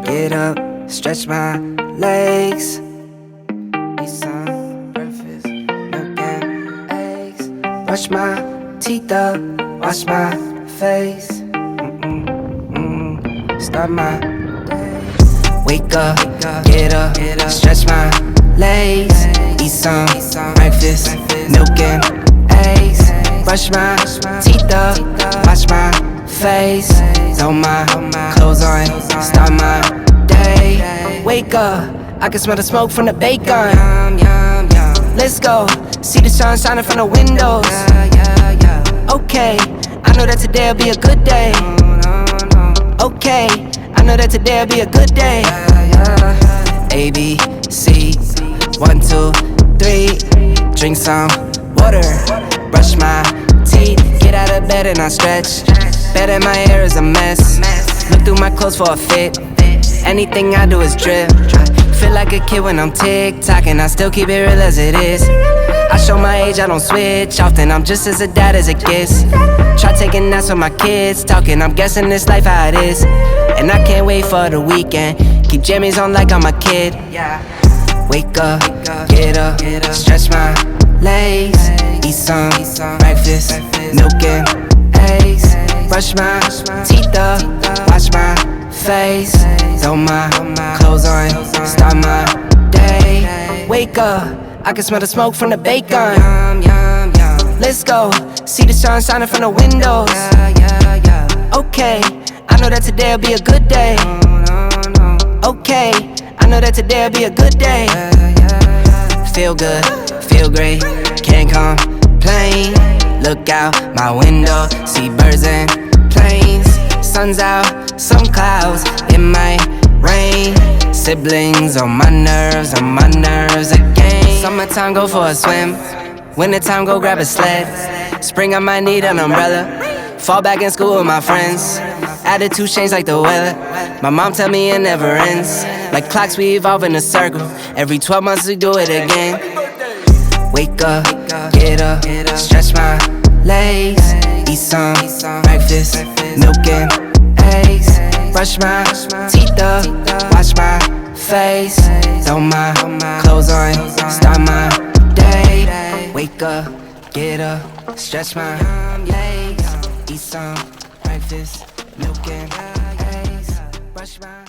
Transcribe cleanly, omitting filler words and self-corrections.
get up, stretch my legs, eat some breakfast, milk and eggs, brush my teeth up, wash my face, start my day. Wake up, get up, stretch my legs, eat some breakfast, milk and eggs, brush my teeth up, wash my face, throw my clothes on, start my day. Wake up, I can smell the smoke from the bacon. Let's go, see the sun shining from the windows. Okay, I know that today'll be a good day. Okay, I know that today'll be a good day. A, B, C, 1, 2, 3. Drink some water, brush my teeth, get out of bed and I stretch. Bet that my hair is a mess. Look through my clothes for a fit. Anything I do is drip. Feel like a kid when I'm tick-tocking, I still keep it real as it is. I show my age, I don't switch often, I'm just as a dad as it gets. Try taking naps with my kids, talking, I'm guessing this life how it is. And I can't wait for the weekend, keep jammies on like I'm a kid. Wake up, get up, stretch my legs, eat some breakfast, milk and eggs, brush my teeth up, wash my face, throw my clothes on, start my day. Wake up, I can smell the smoke from the bacon. Let's go, see the sun shining from the windows. Okay, I know that today'll be a good day. Okay, I know that today'll be a good day. Feel good, feel great, can't complain. Look out my window, see birds and planes. Sun's out, some clouds, it might rain. Siblings on my nerves again. Summertime, go for a swim. Wintertime, go grab a sled. Spring, I might need an umbrella. Fall back in school with my friends. Attitude change like the weather. My mom tell me it never ends. Like clocks, we evolve in a circle. Every 12 months we do it again. Wake up, get up, stretch my legs, eat some breakfast, milk and eggs, brush my teeth up, wash my face, throw my clothes on, start my day. Wake up, get up, stretch my legs, eat some breakfast, milk and eggs, brush my